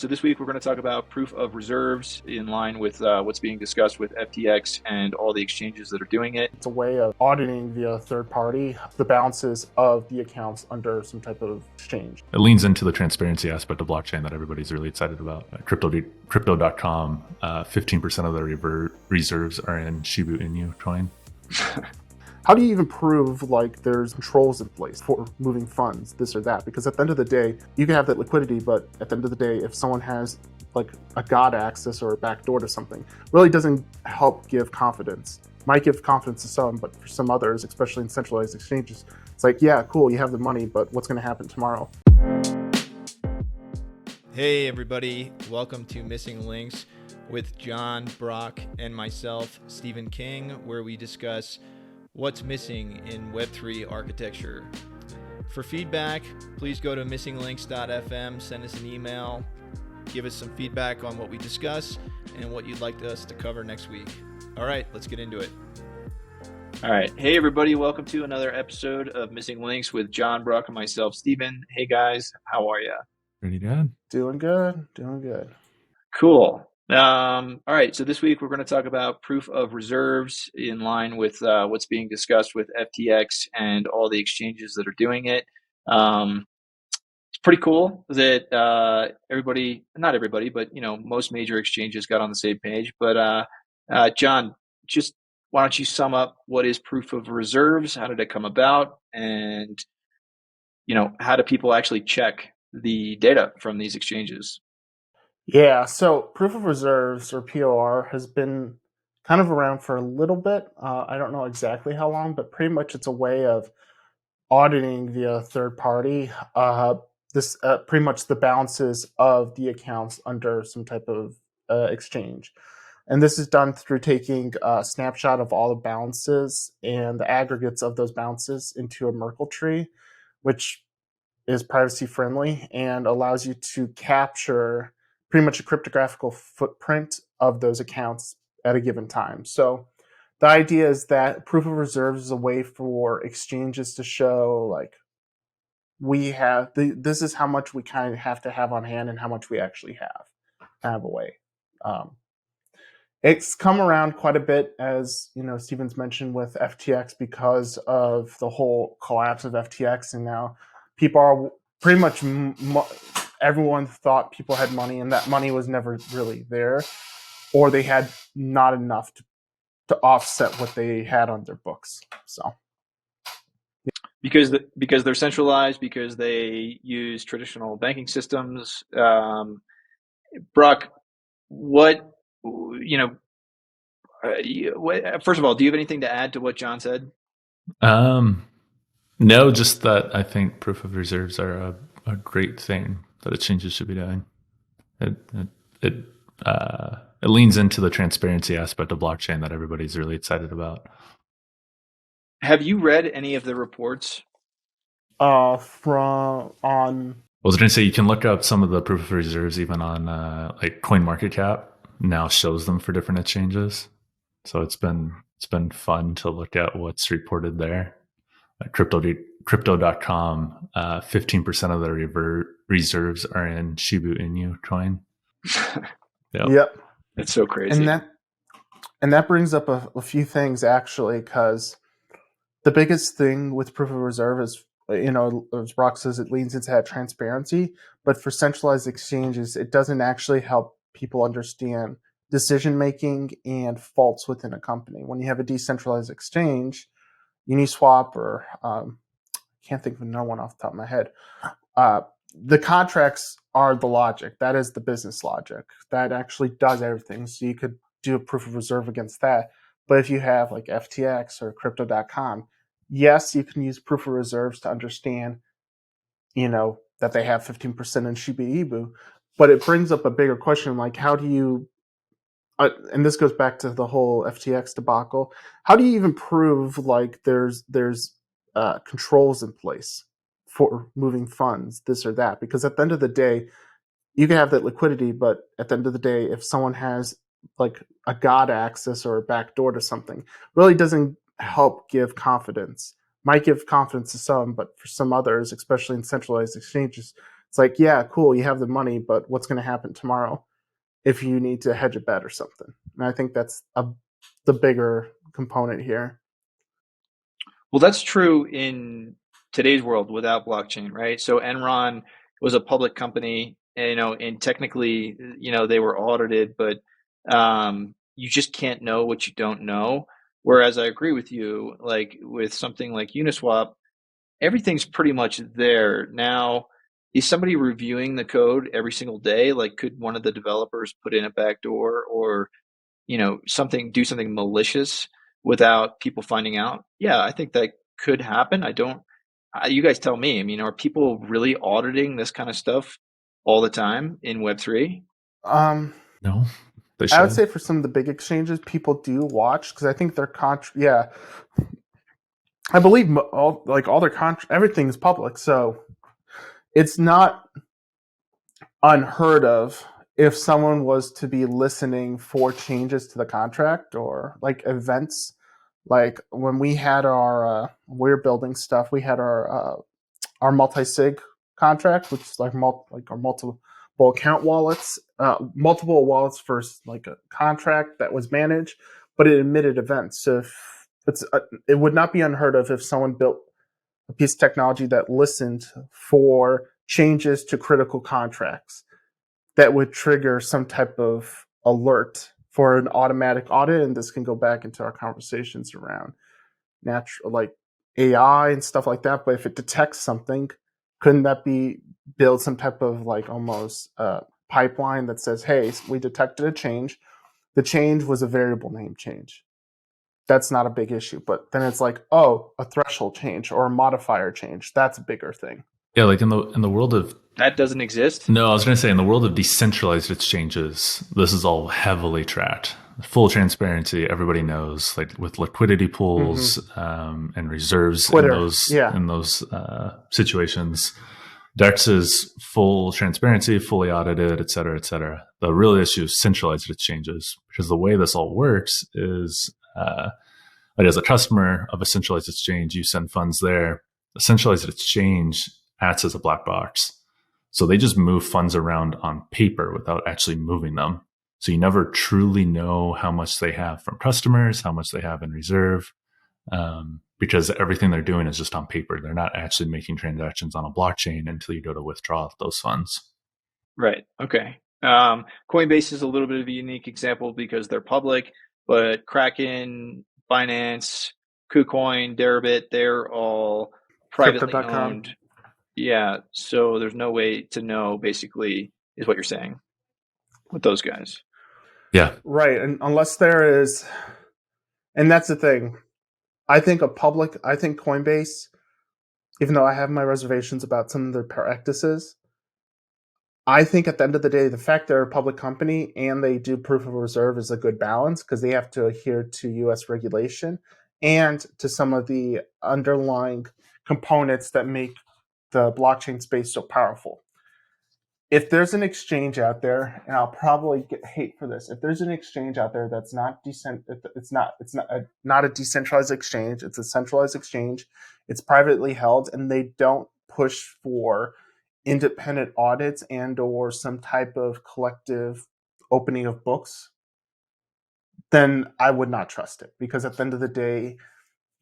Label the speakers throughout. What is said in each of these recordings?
Speaker 1: So this week we're going to talk about proof of reserves in line with what's being discussed with FTX and all the exchanges that are doing it.
Speaker 2: It's a way of auditing via third party the balances of the accounts under some type of exchange.
Speaker 3: It leans into the transparency aspect of blockchain that everybody's really excited about. Crypto.com, 15% of their reserves are in Shiba Inu coin.
Speaker 2: How do you even prove like there's controls in place for moving funds, this or that? Because at the end of the day, you can have that liquidity, but at the end of the day, if someone has like a God access or a backdoor to something, really doesn't help give confidence. Might give confidence to some, but for some others, especially in centralized exchanges, it's like, yeah, cool, you have the money, but what's going to happen tomorrow?
Speaker 4: Hey everybody, welcome to Missing Links with John, Brock, and myself, Stephen King, where we discuss what's missing in Web3 architecture. For feedback, please go to missinglinks.fm, send us an email, give us some feedback on what we discuss and what you'd like us to cover next week. All right, let's get into it.
Speaker 1: All right. Hey, everybody. Welcome to another episode of Missing Links with John, Brock, and myself, Stephen. Hey, guys. How are you?
Speaker 3: Pretty good.
Speaker 2: Doing good.
Speaker 1: Cool. All right. So this week we're going to talk about proof of reserves in line with what's being discussed with FTX and all the exchanges that are doing it. It's pretty cool that not everybody, but most major exchanges got on the same page. But John, just why don't you sum up what is proof of reserves? How did it come about? And how do people actually check the data from these exchanges?
Speaker 2: Yeah, so proof of reserves or POR has been kind of around for a little bit. I don't know exactly how long, but pretty much it's a way of auditing via third party this pretty much the balances of the accounts under some type of exchange. And this is done through taking a snapshot of all the balances and the aggregates of those balances into a Merkle tree, which is privacy friendly and allows you to capture pretty much a cryptographical footprint of those accounts at a given time. So the idea is that proof of reserves is a way for exchanges to show like this is how much we kind of have to have on hand and how much we actually have kind of a way. It's come around quite a bit, as Stephen's mentioned, with FTX because of the whole collapse of FTX, and now people are pretty much everyone thought people had money, and that money was never really there, or they had not enough to offset what they had on their books. So
Speaker 1: because they're centralized, because they use traditional banking systems. Brock, what first of all, do you have anything to add to what John said?
Speaker 3: No, just that I think proof of reserves are a great thing that exchanges should be doing. It leans into the transparency aspect of blockchain that everybody's really excited about.
Speaker 1: Have you read any of the reports?
Speaker 3: I was going to say you can look up some of the proof of reserves even on like CoinMarketCap. Now shows them for different exchanges, so it's been fun to look at what's reported there. Crypto.com, 15% of their reserves are in Shiba Inu coin.
Speaker 2: Yep.
Speaker 1: It's so crazy.
Speaker 2: And that brings up a few things actually, because the biggest thing with proof of reserve is, as Brock says, it leans into that transparency. But for centralized exchanges, it doesn't actually help people understand decision making and faults within a company. When you have a decentralized exchange, Uniswap or can't think of another one off the top of my head. The contracts are the logic. That is the business logic. That actually does everything. So you could do a proof of reserve against that. But if you have like FTX or Crypto.com, yes, you can use proof of reserves to understand, that they have 15% in Shiba Inu. But it brings up a bigger question, like how do you, and this goes back to the whole FTX debacle, how do you even prove like there's controls in place for moving funds, this or that? Because at the end of the day, you can have that liquidity, but at the end of the day, if someone has like a God access or a backdoor to something, really doesn't help give confidence. Might give confidence to some, but for some others, especially in centralized exchanges, It's like, yeah, cool, you have the money, but what's going to happen tomorrow if you need to hedge a bet or something? And I think that's the bigger component here.
Speaker 1: Well, that's true in today's world without blockchain, right? So Enron was a public company, and technically, they were audited, but you just can't know what you don't know. Whereas I agree with you, like with something like Uniswap, everything's pretty much there. Now, is somebody reviewing the code every single day? Like, could one of the developers put in a backdoor or do something malicious without people finding out? Yeah, I think that could happen. I don't. You guys tell me. I mean, are people really auditing this kind of stuff all the time in Web3?
Speaker 3: No, they
Speaker 2: I would
Speaker 3: should.
Speaker 2: say for some of the big exchanges, people do watch because I think their yeah, I believe all their everything is public, so it's not unheard of if someone was to be listening for changes to the contract or like events. Like when we had our we were building stuff, we had our multi-sig contract, which is like our multiple account wallets, multiple wallets for like a contract that was managed, but it emitted events. So if it would not be unheard of if someone built a piece of technology that listened for changes to critical contracts that would trigger some type of alert for an automatic audit. And this can go back into our conversations around natural, like AI and stuff like that. But if it detects something, couldn't that be build some type of like almost pipeline that says, hey, we detected a change. The change was a variable name change. That's not a big issue. But then it's like, oh, a threshold change or a modifier change. That's a bigger thing.
Speaker 3: Yeah, like in the world of
Speaker 1: That doesn't exist.
Speaker 3: No, I was going to say in the world of decentralized exchanges, this is all heavily tracked. Full transparency, everybody knows. Like with liquidity pools and reserves
Speaker 2: Twitter,
Speaker 3: in those situations, DEX is full transparency, fully audited, et cetera, et cetera. The real issue is centralized exchanges, because the way this all works is, like as a customer of a centralized exchange, you send funds there. A centralized exchange acts as a black box. So they just move funds around on paper without actually moving them. So you never truly know how much they have from customers, how much they have in reserve, because everything they're doing is just on paper. They're not actually making transactions on a blockchain until you go to withdraw those funds.
Speaker 1: Right. Okay. Coinbase is a little bit of a unique example because they're public, but Kraken, Binance, KuCoin, Deribit, they're all privately
Speaker 2: Crypto.com.
Speaker 1: owned. Yeah. So there's no way to know, basically, is what you're saying with those guys.
Speaker 3: Yeah.
Speaker 2: Right. And unless there is, and that's the thing. I think Coinbase, even though I have my reservations about some of their practices, I think at the end of the day, the fact they're a public company and they do proof of reserve is a good balance because they have to adhere to US regulation and to some of the underlying components that make the blockchain space so powerful. If there's an exchange out there, and I'll probably get hate for this, if there's an exchange out there that's not not a decentralized exchange, it's a centralized exchange, it's privately held, and they don't push for independent audits and or some type of collective opening of books, then I would not trust it because at the end of the day,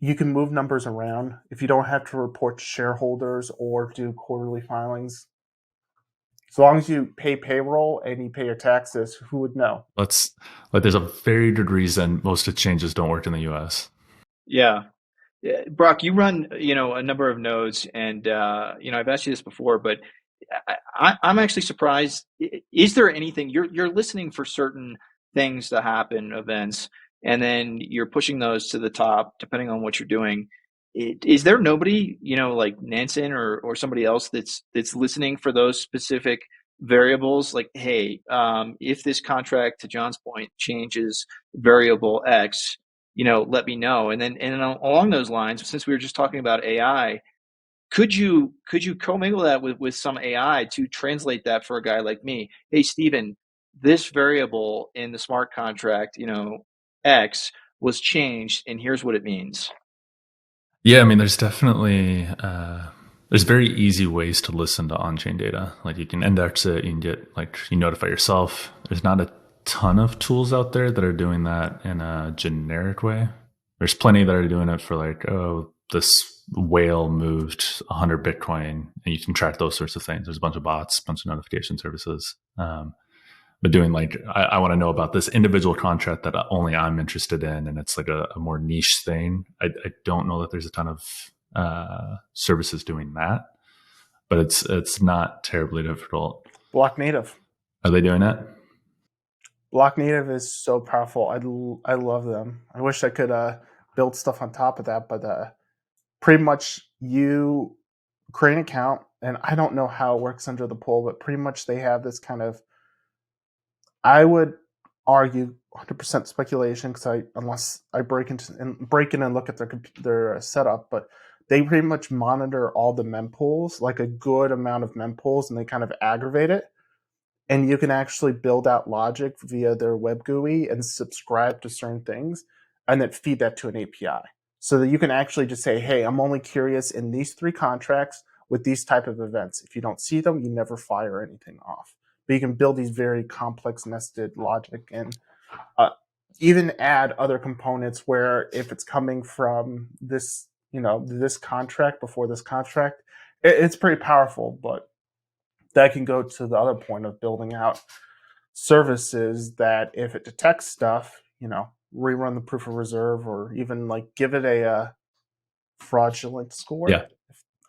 Speaker 2: you can move numbers around if you don't have to report to shareholders or do quarterly filings. As long as you pay payroll and you pay your taxes, who would know?
Speaker 3: There's a very good reason most exchanges don't work in the US.
Speaker 1: Yeah. Brock, you run, a number of nodes, and I've asked you this before, but I'm actually surprised. Is there anything you're listening for certain things to happen, events, and then you're pushing those to the top, depending on what you're doing? Is there nobody, like Nansen or somebody else that's listening for those specific variables? Like, hey, if this contract, to John's point, changes variable X, let me know. And then along those lines, since we were just talking about AI, could you commingle that with some AI to translate that for a guy like me? Hey, Steven, this variable in the smart contract, X was changed, and here's what it means.
Speaker 3: Yeah, I mean, there's definitely There's very easy ways to listen to on-chain data. Like you can index it, you can get you notify yourself. There's not a ton of tools out there that are doing that in a generic way. There's plenty that are doing it for this whale moved 100 Bitcoin, and you can track those sorts of things. There's a bunch of bots, a bunch of notification services. But doing I want to know about this individual contract that only I'm interested in, and it's like a more niche thing. I don't know that there's a ton of services doing that, but it's not terribly difficult.
Speaker 2: Block Native.
Speaker 3: Are they doing it?
Speaker 2: Block Native is so powerful. I love them. I wish I could build stuff on top of that, but pretty much you create an account, and I don't know how it works under the pool, but pretty much they have this kind of, I would argue 100% speculation, because unless I break in and look at their setup, but they pretty much monitor all the mempools, like a good amount of mempools, and they kind of aggravate it. And you can actually build out logic via their web GUI and subscribe to certain things, and then feed that to an API. So that you can actually just say, hey, I'm only curious in these 3 contracts with these type of events. If you don't see them, you never fire anything off. But you can build these very complex nested logic, and even add other components where if it's coming from this, this contract before this contract, it's pretty powerful. But that can go to the other point of building out services that if it detects stuff, rerun the proof of reserve, or even give it a fraudulent score.
Speaker 3: Yeah.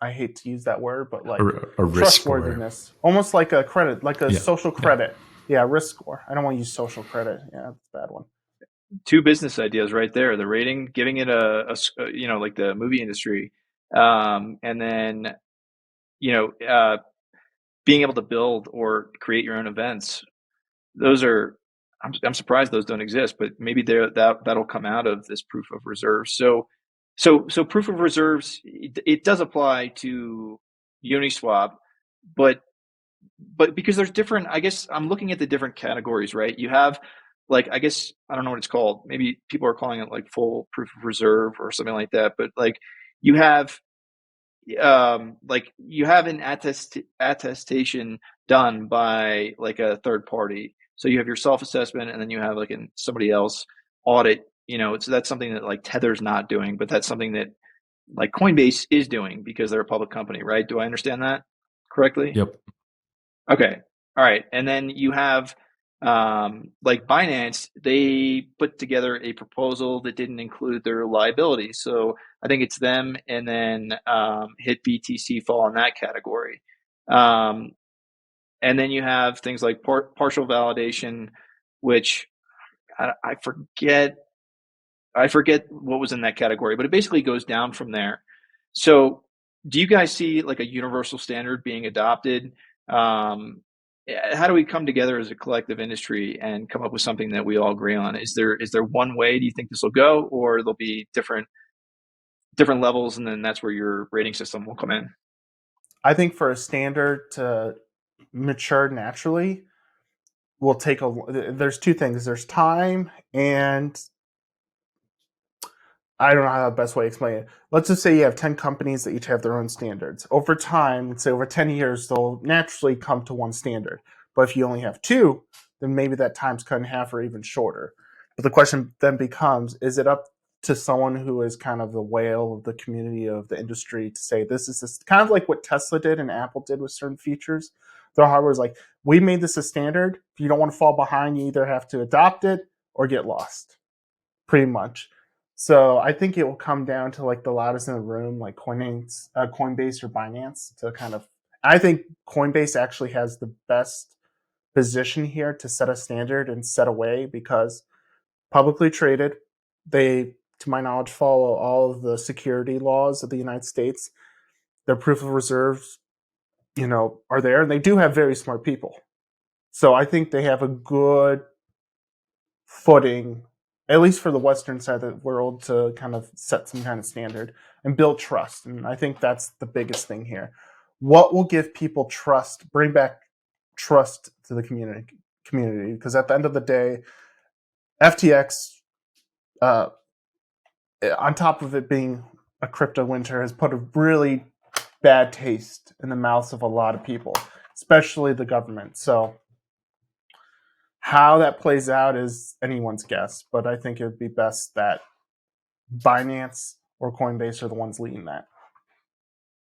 Speaker 2: I hate to use that word, but
Speaker 3: a risk
Speaker 2: trustworthiness,
Speaker 3: score.
Speaker 2: Almost like a credit, like a social credit. Yeah, risk score. I don't want to use social credit. Yeah, that's a bad one.
Speaker 1: 2 business ideas right there: the rating, giving it a like the movie industry, and then being able to build or create your own events. Those are, I'm surprised those don't exist, but maybe that'll come out of this proof of reserves. So proof of reserves, it does apply to Uniswap, but because there's different, I guess I'm looking at the different categories, right? You have I guess I don't know what it's called. Maybe people are calling it full proof of reserve or something like that. But you have you have an attestation done by a third party. So you have your self-assessment, and then you have somebody else audit. So that's something that Tether's not doing, but that's something that Coinbase is doing because they're a public company, right? Do I understand that correctly?
Speaker 3: Yep.
Speaker 1: Okay. All right. And then you have Binance, they put together a proposal that didn't include their liability. So I think it's them, and then HIT BTC fall in that category. And then you have things like partial validation, which I forget what was in that category, but it basically goes down from there. So do you guys see a universal standard being adopted? How do we come together as a collective industry and come up with something that we all agree on? Is there one way, do you think this will go, or there'll be different levels, and then that's where your rating system will come in?
Speaker 2: I think for a standard to mature naturally will take there's 2 things. There's time, and I don't know how the best way to explain it. Let's just say you have 10 companies that each have their own standards. Over time, let's say over 10 years, they'll naturally come to one standard. But if you only have 2, then maybe that time's cut in half or even shorter. But the question then becomes, is it up to someone who is kind of the whale of the community of the industry to say, this is kind of like what Tesla did and Apple did with certain features? Their hardware is like, we made this a standard. If you don't want to fall behind, you either have to adopt it or get lost, pretty much. So I think it will come down to the loudest in the room, like Coinbase or Binance, to kind of. I think Coinbase actually has the best position here to set a standard and set a way, because publicly traded, they, to my knowledge, follow all of the security laws of the United States. Their proof of reserves, are there, and they do have very smart people. So I think they have a good footing, at least for the Western side of the world, to kind of set some kind of standard and build trust. And I think that's the biggest thing here. What will give people trust, bring back trust to the community? Because at the end of the day, FTX, on top of it being a crypto winter, has put a really bad taste in the mouths of a lot of people, especially the government. So how that plays out is anyone's guess, but I think it would be best that Binance or Coinbase are the ones leading that.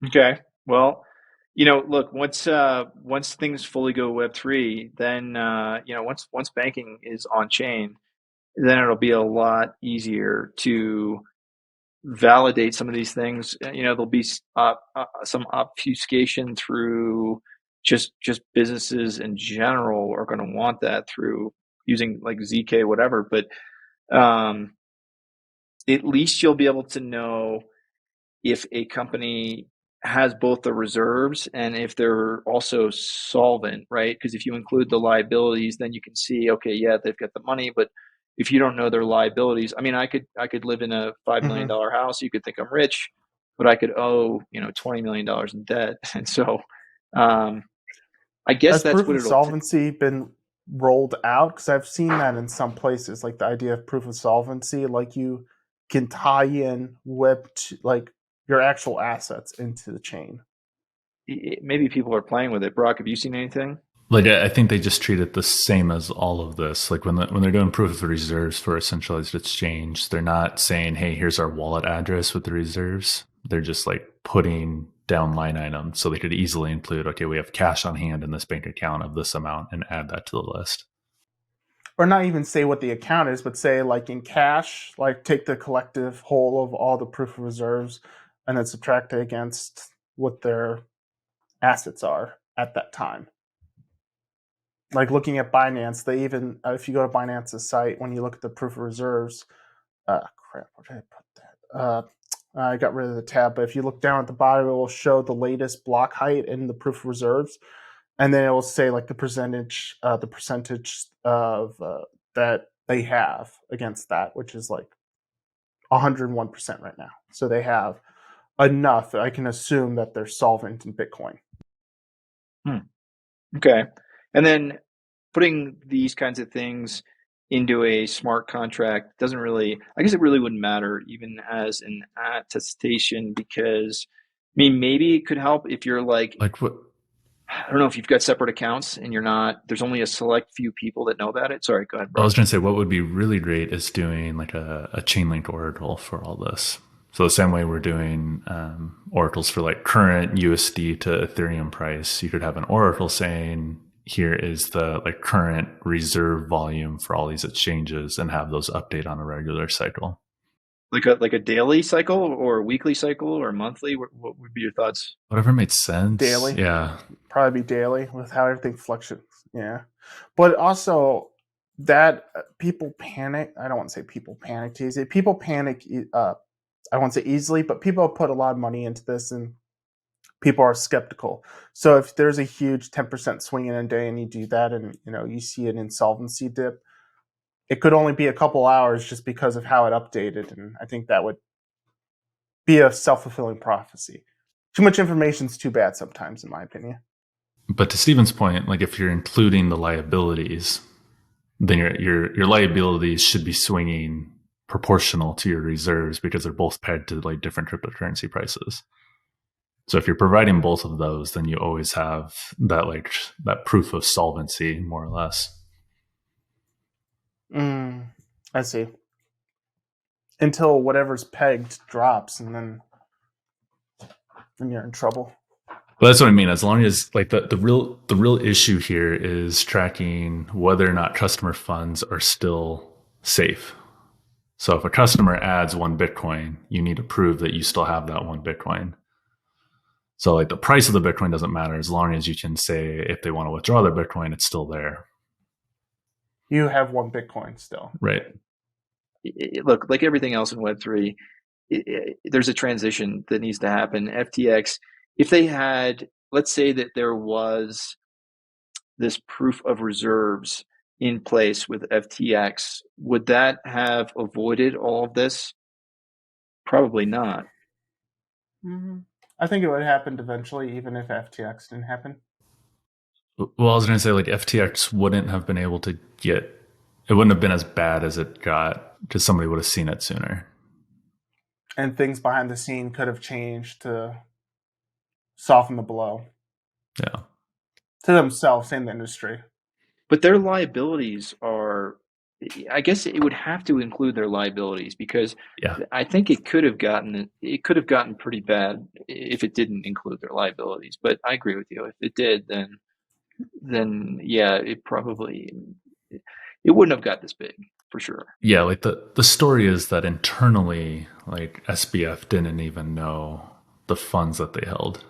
Speaker 1: Okay. Well, look, once things fully go Web3, then once banking is on chain, then it'll be a lot easier to validate some of these things. There'll be some obfuscation through just businesses in general are going to want that through using like ZK, whatever. But at least you'll be able to know if a company has both the reserves and if they're also solvent, right? Because if you include the liabilities, then you can see, okay, yeah, they've got the money, but if you don't know their liabilities, I mean, I could live in a $5 million house. You could think I'm rich, but I could owe, $20 million in debt. And so, I guess
Speaker 2: has
Speaker 1: that's
Speaker 2: proof
Speaker 1: what
Speaker 2: of solvency been rolled out? Because I've seen that in some places, like the idea of proof of solvency, like you can tie in like your actual assets into the chain.
Speaker 1: Maybe people are playing with it. Brock, have you seen anything?
Speaker 3: Like, I think they just treat it the same as all of this. Like when they're doing proof of reserves for a centralized exchange, they're not saying, hey, here's our wallet address with the reserves. They're just like putting down line items. So they could easily include, okay, we have cash on hand in this bank account of this amount and add that to the list.
Speaker 2: Or not even say what the account is, but say like in cash, like take the collective whole of all the proof of reserves and then subtract it against what their assets are at that time. Like looking at Binance, they even, if you go to Binance's site, when you look at the proof of reserves, where did I put that? I got rid of the tab, but if you look down at the bottom, it will show the latest block height in the proof of reserves, and then it will say like the percentage of that they have against that, which is like 101% right now. So they have enough. I can assume that they're solvent in Bitcoin.
Speaker 1: Okay. And then putting these kinds of things into a smart contract doesn't really, I guess it really wouldn't matter even as an attestation because, I mean, maybe it could help if you're like
Speaker 3: what?
Speaker 1: I don't know if you've got separate accounts and there's only a select few people that know about it. Sorry, go ahead, Brock.
Speaker 3: I was going to say what would be really great is doing like a chain link oracle for all this. So the same way we're doing oracles for like current USD to Ethereum price, you could have an oracle saying, here is the like current reserve volume for all these exchanges and have those update on a regular cycle.
Speaker 1: Like a daily cycle or a weekly cycle or monthly? What would be your thoughts?
Speaker 3: Whatever made sense.
Speaker 2: Daily.
Speaker 3: Yeah.
Speaker 2: Probably be daily with how everything fluctuates. Yeah. But also that people panic. I don't want to say people panic easily. People panic, I won't say easily, but people put a lot of money into this and people are skeptical. So if there's a huge 10% swing in a day and you do that and you see an insolvency dip, it could only be a couple hours just because of how it updated. And I think that would be a self-fulfilling prophecy. Too much information is too bad sometimes, in my opinion.
Speaker 3: But to Steven's point, like if you're including the liabilities, then your liabilities should be swinging proportional to your reserves because they're both pegged to like different cryptocurrency prices. So if you're providing both of those, then you always have that proof of solvency, more or less.
Speaker 2: I see. Until whatever's pegged drops, and then you're in trouble.
Speaker 3: But that's what I mean. As long as like the real issue here is tracking whether or not customer funds are still safe. So if a customer adds 1 Bitcoin, you need to prove that you still have that 1 Bitcoin. So like the price of the Bitcoin doesn't matter as long as you can say if they want to withdraw their Bitcoin, it's still there.
Speaker 2: You have 1 Bitcoin still.
Speaker 3: Right.
Speaker 1: Look, like everything else in Web3, there's a transition that needs to happen. FTX, if they had, let's say that there was this proof of reserves in place with FTX, would that have avoided all of this? Probably not.
Speaker 2: Mm-hmm. I think it would have happened eventually, even if FTX didn't happen.
Speaker 3: Well, I was going to say, like, FTX wouldn't have been able to it wouldn't have been as bad as it got because somebody would have seen it sooner.
Speaker 2: And things behind the scene could have changed to soften the blow
Speaker 3: Yeah.
Speaker 2: to themselves and the industry.
Speaker 1: But their liabilities are, I guess it would have to include their liabilities, because
Speaker 3: Yeah.
Speaker 1: I think it could have gotten pretty bad if it didn't include their liabilities. But I agree with you. If it did, then yeah, it wouldn't have got this big for sure.
Speaker 3: Yeah, like the story is that internally, like SBF didn't even know the funds that they held.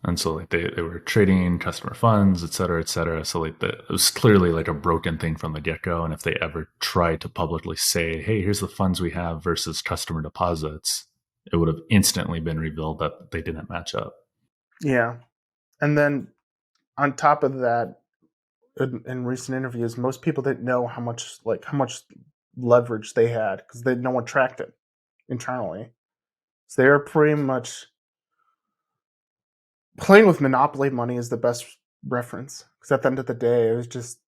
Speaker 3: And so like they were trading customer funds, et cetera, et cetera. So like it was clearly like a broken thing from the get-go. And if they ever tried to publicly say, hey, here's the funds we have versus customer deposits, it would have instantly been revealed that they didn't match up.
Speaker 2: Yeah. And then on top of that, in recent interviews, most people didn't know how much leverage they had because no one tracked it internally. So they were pretty much playing with monopoly money is the best reference, because at the end of the day, it was just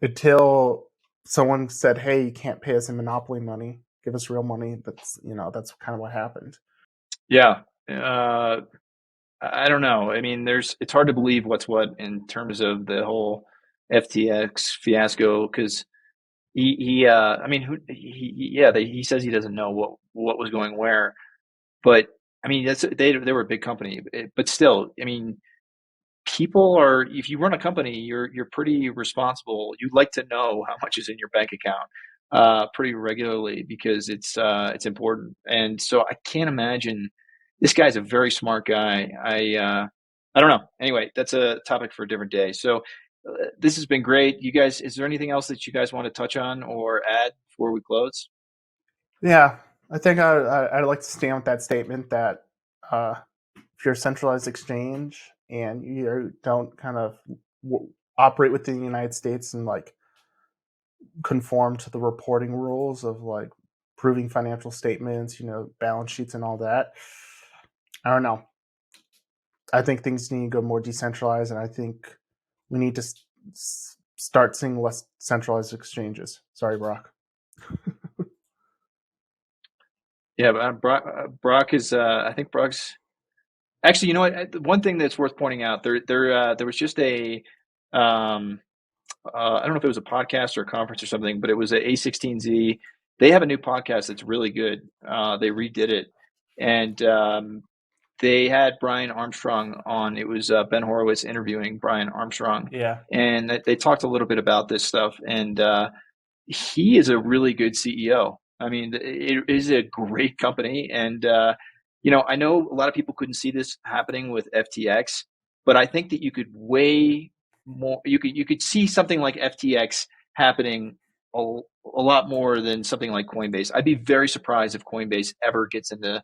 Speaker 2: until someone said, "Hey, you can't pay us in monopoly money. Give us real money." That's kind of what happened.
Speaker 1: Yeah. I don't know. I mean, it's hard to believe what's what in terms of the whole FTX fiasco, because I mean, he says he doesn't know what was going where, but I mean, they were a big company, but still, I mean, if you run a company, you're pretty responsible. You'd like to know how much is in your bank account pretty regularly, because it's important. And so I can't imagine. This guy's a very smart guy. I don't know. Anyway, that's a topic for a different day. So this has been great. You guys, is there anything else that you guys want to touch on or add before we close?
Speaker 2: Yeah, I think I'd like to stand with that statement that if you're a centralized exchange and you don't kind of operate within the United States and like conform to the reporting rules of like proving financial statements, balance sheets and all that, I don't know. I think things need to go more decentralized, and I think we need to start seeing less centralized exchanges. Sorry, Brock.
Speaker 1: Yeah, but Brock is. I think Brock's actually. You know what? One thing that's worth pointing out, there was just I don't know if it was a podcast or a conference or something, but it was a A16Z. They have a new podcast that's really good. They redid it, and they had Brian Armstrong on. It was Ben Horowitz interviewing Brian Armstrong,
Speaker 2: Yeah.
Speaker 1: and they talked a little bit about this stuff. And he is a really good CEO. I mean, it is a great company, and I know a lot of people couldn't see this happening with FTX, but I think that you could way more. You could see something like FTX happening a lot more than something like Coinbase. I'd be very surprised if Coinbase ever gets into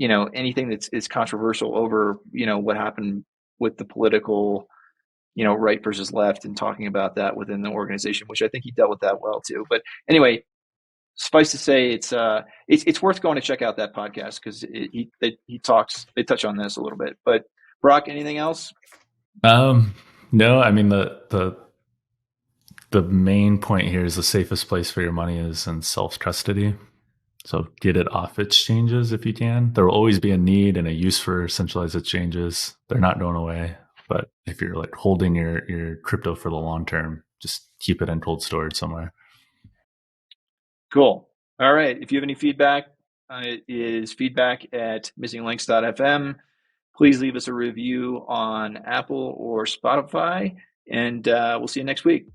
Speaker 1: anything that's controversial over what happened with the political right versus left, and talking about that within the organization, which I think he dealt with that well too. But anyway, suffice to say, it's worth going to check out that podcast, because they touch on this a little bit. But Brock, anything else?
Speaker 3: No, I mean the main point here is the safest place for your money is in self custody. So get it off exchanges if you can. There will always be a need and a use for centralized exchanges. They're not going away. But if you're like holding your crypto for the long term, just keep it in cold storage somewhere.
Speaker 1: Cool. All right. If you have any feedback, it is feedback@missinglinks.fm. Please leave us a review on Apple or Spotify, and we'll see you next week.